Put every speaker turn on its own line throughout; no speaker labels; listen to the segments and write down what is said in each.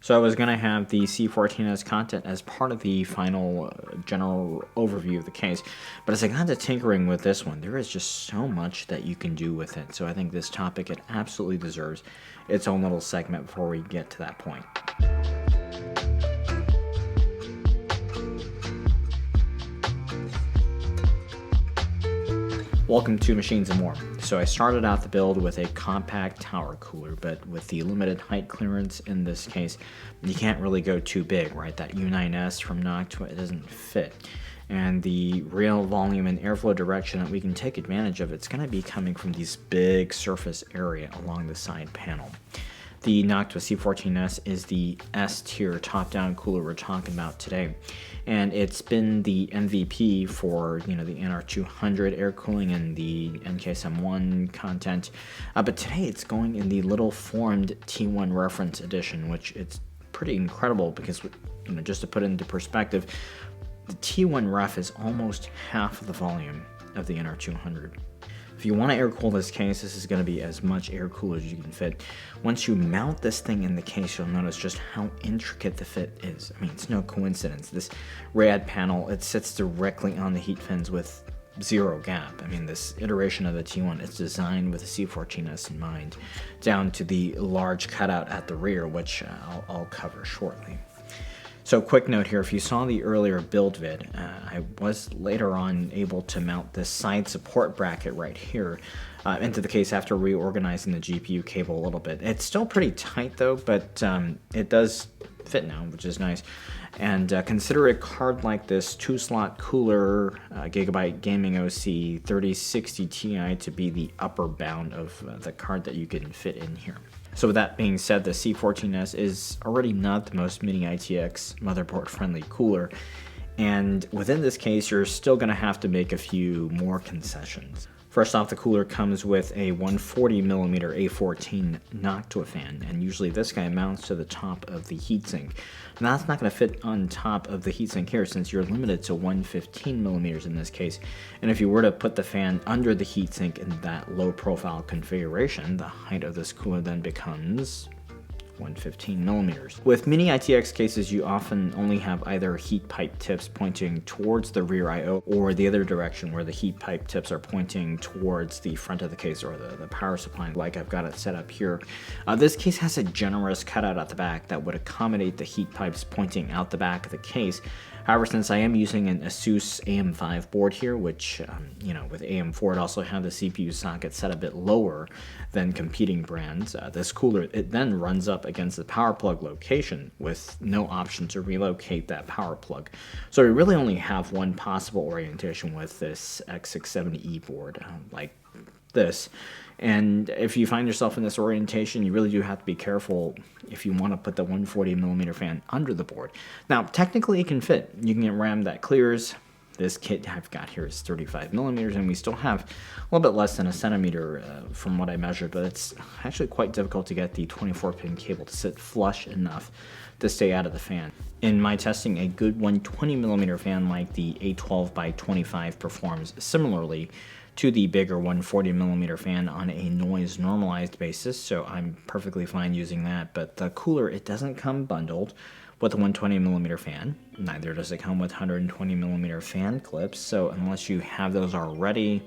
So I was going to have the C14S content as part of the final general overview of the case, but as I got to tinkering with this one, there is just so much that you can do with it. So I think this topic, it absolutely deserves its own little segment before we get to that point. Welcome to Machines and More. So I started out the build with a compact tower cooler, but with the limited height clearance in this case, you can't really go too big, right? That U9S from Noctua, it doesn't fit. And the real volume and airflow direction that we can take advantage of, it's going to be coming from this big surface area along the side panel. The Noctua C14S is the S-tier top-down cooler we're talking about today, and it's been the MVP for the NR200 air cooling and the NKSM1 content. But today it's going in the little formed T1 reference edition, which it's pretty incredible because just to put it into perspective, the T1 ref is almost half of the volume of the NR200. If you want to air cool this case, this is going to be as much air cool as you can fit. Once you mount this thing in the case, you'll notice just how intricate the fit is. I mean, it's no coincidence. This rad panel, it sits directly on the heat fins with zero gap. I mean, this iteration of the T1 is designed with the C14S in mind, down to the large cutout at the rear, which I'll cover shortly. So quick note here, if you saw the earlier build vid, I was later on able to mount this side support bracket right here into the case after reorganizing the GPU cable a little bit. It's still pretty tight though, but it does fit now, which is nice. And consider a card like this 2-slot cooler Gigabyte Gaming OC 3060 Ti to be the upper bound of the card that you can fit in here. So with that being said, the C14S is already not the most mini-itx motherboard-friendly cooler, and within this case, you're still going to have to make a few more concessions. First off, the cooler comes with a 140mm A14 Noctua fan, and usually this guy mounts to the top of the heatsink. And that's not going to fit on top of the heatsink here since you're limited to 115mm in this case. And if you were to put the fan under the heatsink in that low profile configuration, the height of this cooler then becomes 115mm. With mini-itx cases, you often only have either heat pipe tips pointing towards the rear I/O or the other direction where the heat pipe tips are pointing towards the front of the case or the power supply, like I've got it set up here. This case has a generous cutout at the back that would accommodate the heat pipes pointing out the back of the case. However, since I am using an Asus AM5 board here, which, with AM4 it also had the CPU socket set a bit lower than competing brands, this cooler, it then runs up against the power plug location with no option to relocate that power plug. So we really only have one possible orientation with this X670E board, like this. And if you find yourself in this orientation, you really do have to be careful if you want to put the 140mm fan under the board. Now, technically it can fit. You can get RAM that clears. This kit I've got here is 35mm, and we still have a little bit less than a centimeter from what I measured, but it's actually quite difficult to get the 24-pin cable to sit flush enough to stay out of the fan. In my testing, a good 120mm fan like the A12x25 performs similarly to the bigger 140mm fan on a noise normalized basis, so I'm perfectly fine using that. But the cooler, it doesn't come bundled with a 120mm fan. Neither does it come with 120mm fan clips, so unless you have those already,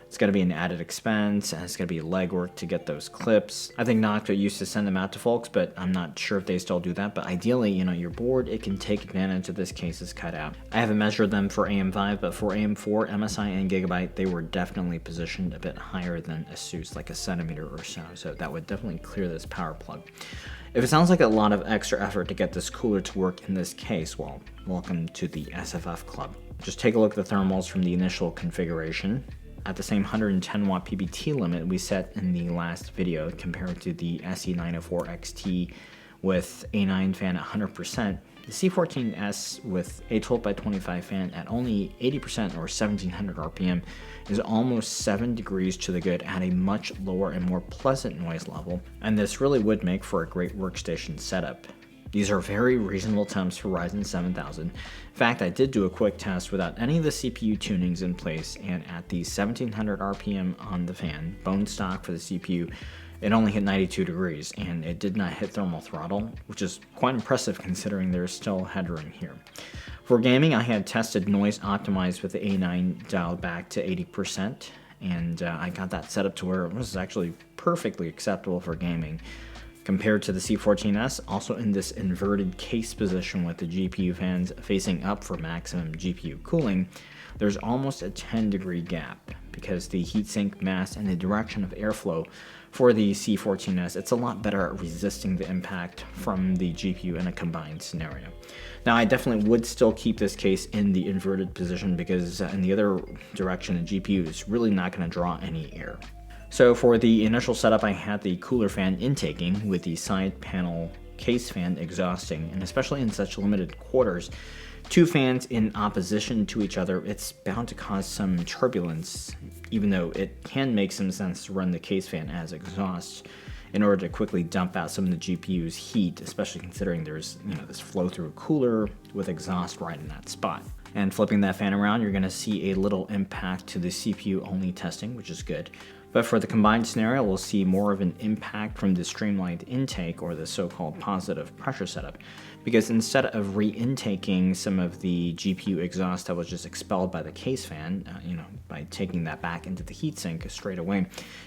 it's going to be an added expense, and it's going to be legwork to get those clips. I think Noctua used to send them out to folks, but I'm not sure if they still do that. But ideally, your board, it can take advantage of this case's cutout. I haven't measured them for AM5, but for AM4, MSI, and Gigabyte, they were definitely positioned a bit higher than Asus, like a centimeter or so. So that would definitely clear this power plug. If it sounds like a lot of extra effort to get this cooler to work in this case, well, welcome to the SFF club. Just take a look at the thermals from the initial configuration. At the same 110 watt PBT limit we set in the last video compared to the SE904XT with A9 fan at 100%, the C14S with a 12x25 fan at only 80% or 1700 RPM is almost 7 degrees to the good at a much lower and more pleasant noise level, and this really would make for a great workstation setup. These are very reasonable temps for Ryzen 7000. In fact, I did do a quick test without any of the CPU tunings in place, and at the 1700 RPM on the fan, bone stock for the CPU, It only hit 92 degrees, and it did not hit thermal throttle, which is quite impressive considering there's still headroom here. For gaming, I had tested noise optimized with the A9 dialed back to 80%, and I got that set up to where it was actually perfectly acceptable for gaming. Compared to the C14S, also in this inverted case position with the GPU fans facing up for maximum GPU cooling, there's almost a 10-degree gap because the heatsink mass and the direction of airflow for the C14S, it's a lot better at resisting the impact from the GPU in a combined scenario. Now, I definitely would still keep this case in the inverted position because in the other direction, the GPU is really not going to draw any air. So for the initial setup, I had the cooler fan intaking with the side panel case fan exhausting, and especially in such limited quarters, two fans in opposition to each other, it's bound to cause some turbulence, even though it can make some sense to run the case fan as exhaust in order to quickly dump out some of the GPU's heat, especially considering there's this flow-through cooler with exhaust right in that spot. And flipping that fan around, you're going to see a little impact to the CPU-only testing, which is good. But for the combined scenario, we'll see more of an impact from the streamlined intake, or the so-called positive pressure setup, because instead of re-intaking some of the GPU exhaust that was just expelled by the case fan, by taking that back into the heatsink straight away,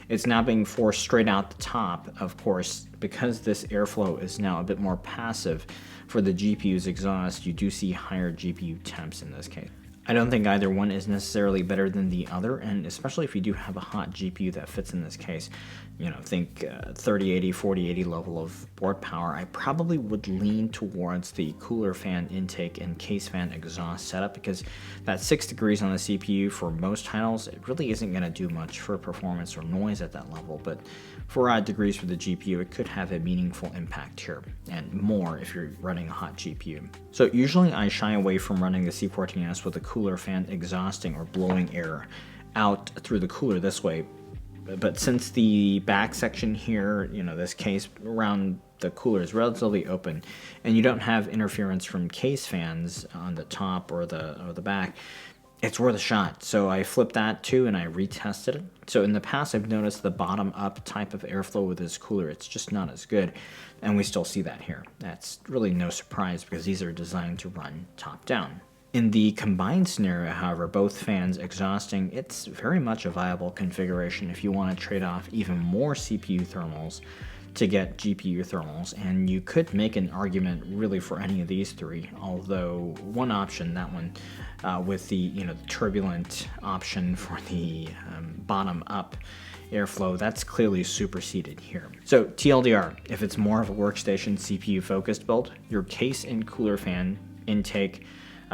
it's now being forced straight out the top. Of course, because this airflow is now a bit more passive for the GPU's exhaust, you do see higher GPU temps in this case. I don't think either one is necessarily better than the other, and especially if you do have a hot GPU that fits in this case, think 3080, 4080 level of board power, I probably would lean towards the cooler fan intake and case fan exhaust setup, because that 6 degrees on the CPU for most titles, it really isn't going to do much for performance or noise at that level, but 4 odd degrees for the GPU, it could have a meaningful impact here, and more if you're running a hot GPU. So usually I shy away from running the C14S with a cooler fan exhausting or blowing air out through the cooler this way. But since the back section here, this case around the cooler is relatively open, and you don't have interference from case fans on the top or the back, it's worth a shot. So I flipped that too, and I retested it. So in the past, I've noticed the bottom-up type of airflow with this cooler, it's just not as good, and we still see that here. That's really no surprise because these are designed to run top-down. In the combined scenario, however, both fans exhausting, it's very much a viable configuration if you want to trade off even more CPU thermals to get GPU thermals, and you could make an argument really for any of these three, although one option, that one with the turbulent option for the bottom-up airflow, that's clearly superseded here. So TLDR, if it's more of a workstation CPU focused build, your case and cooler fan intake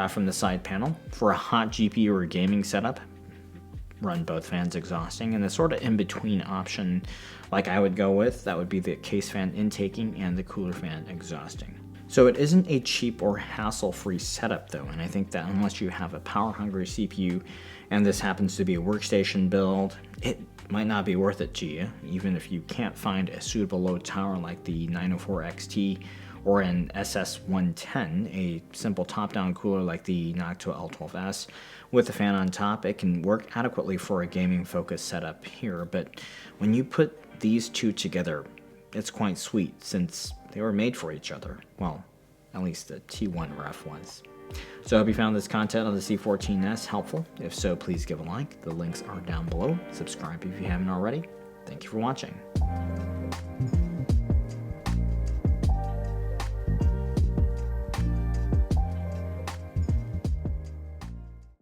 from the side panel. For a hot GPU or gaming setup, run both fans exhausting, and the sort of in-between option like I would go with, that would be the case fan intaking and the cooler fan exhausting. So it isn't a cheap or hassle-free setup though, and I think that unless you have a power-hungry CPU and this happens to be a workstation build, it might not be worth it to you, even if you can't find a suitable low tower like the 904 XT or an SS110, a simple top-down cooler like the Noctua L12S with a fan on top. It can work adequately for a gaming-focused setup here, but when you put these two together, it's quite sweet since they were made for each other. Well, at least the T1 ref was. So I hope you found this content on the C14S helpful. If so, please give a like. The links are down below. Subscribe if you haven't already. Thank you for watching.